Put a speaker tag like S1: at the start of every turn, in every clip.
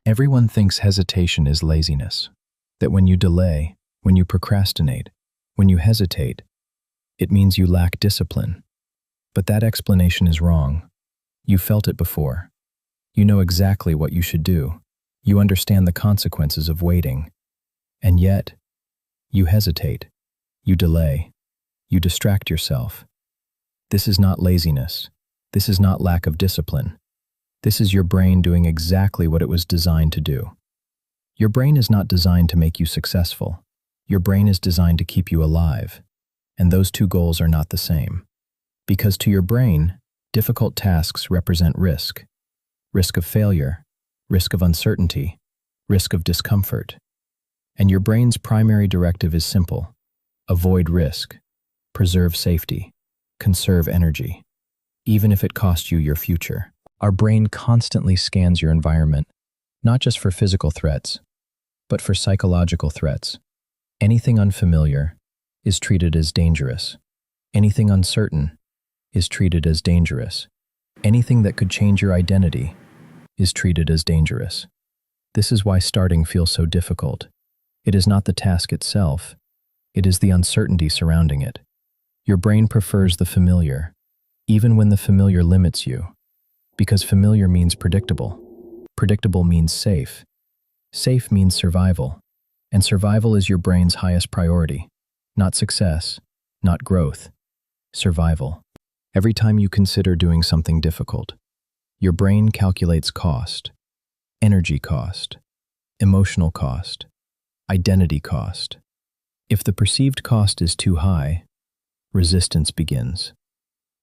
S1: Everyone thinks hesitation is laziness, that when you delay, when you procrastinate, when you hesitate, it means you lack discipline. But that explanation is wrong. You felt it before. You know exactly what you should do. You understand the consequences of waiting. And yet, you hesitate. You delay. You distract yourself. This is not laziness. This is not lack of discipline. This is your brain doing exactly what it was designed to do. Your brain is not designed to make you successful. Your brain is designed to keep you alive. And those two goals are not the same. Because to your brain, difficult tasks represent risk. Risk of failure, risk of uncertainty, risk of discomfort. And your brain's primary directive is simple: avoid risk, preserve safety, conserve energy, even if it costs you your future. Our brain constantly scans your environment, not just for physical threats, but for psychological threats. Anything unfamiliar is treated as dangerous. Anything uncertain is treated as dangerous. Anything that could change your identity is treated as dangerous. This is why starting feels so difficult. It is not the task itself. It is the uncertainty surrounding it. Your brain prefers the familiar, even when the familiar limits you, because familiar means predictable. Predictable means safe. Safe means survival, and survival is your brain's highest priority. Not success, not growth, survival. Every time you consider doing something difficult, your brain calculates cost, energy cost, emotional cost, identity cost. If the perceived cost is too high, resistance begins.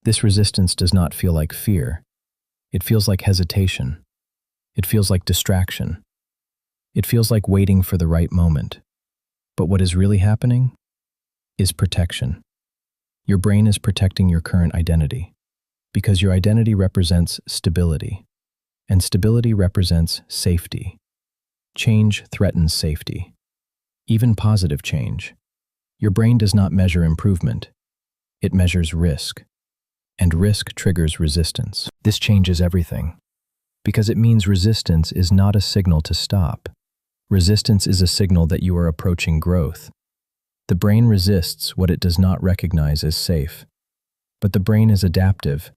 S1: This resistance does not feel like fear. It feels like hesitation. It feels like distraction. It feels like waiting for the right moment. But what is really happening is protection. Your brain is protecting your current identity, because your identity represents stability, and stability represents safety. Change threatens safety, even positive change. Your brain does not measure improvement. It measures risk, and risk triggers resistance. This changes everything, because it means resistance is not a signal to stop. Resistance is a signal that you are approaching growth. The brain resists what it does not recognize as safe. But the brain is adaptive.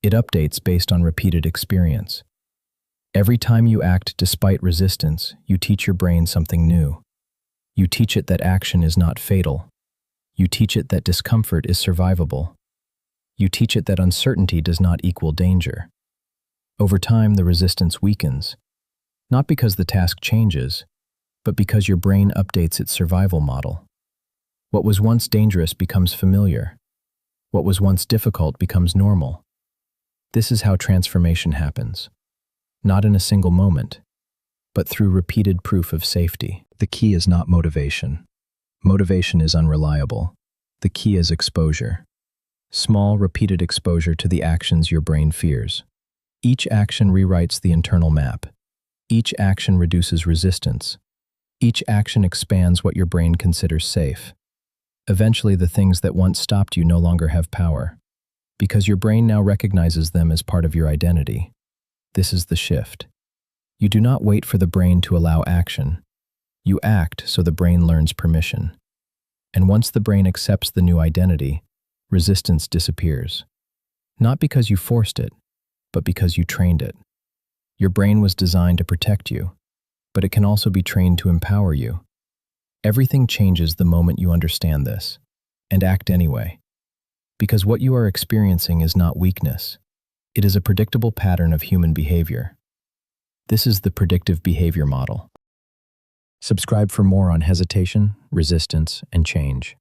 S1: It updates based on repeated experience. Every time you act despite resistance, you teach your brain something new. You teach it that action is not fatal. You teach it that discomfort is survivable. You teach it that uncertainty does not equal danger. Over time, the resistance weakens, not because the task changes, but because your brain updates its survival model. What was once dangerous becomes familiar. What was once difficult becomes normal. This is how transformation happens. Not in a single moment, but through repeated proof of safety. The key is not motivation. Motivation is unreliable. The key is exposure. Small, repeated exposure to the actions your brain fears. Each action rewrites the internal map. Each action reduces resistance. Each action expands what your brain considers safe. Eventually, the things that once stopped you no longer have power, because your brain now recognizes them as part of your identity. This is the shift. You do not wait for the brain to allow action. You act so the brain learns permission. And once the brain accepts the new identity, resistance disappears. Not because you forced it, but because you trained it. Your brain was designed to protect you, but it can also be trained to empower you. Everything changes the moment you understand this, and act anyway. Because what you are experiencing is not weakness. It is a predictable pattern of human behavior. This is the Predictive Behavior Model. Subscribe for more on hesitation, resistance, and change.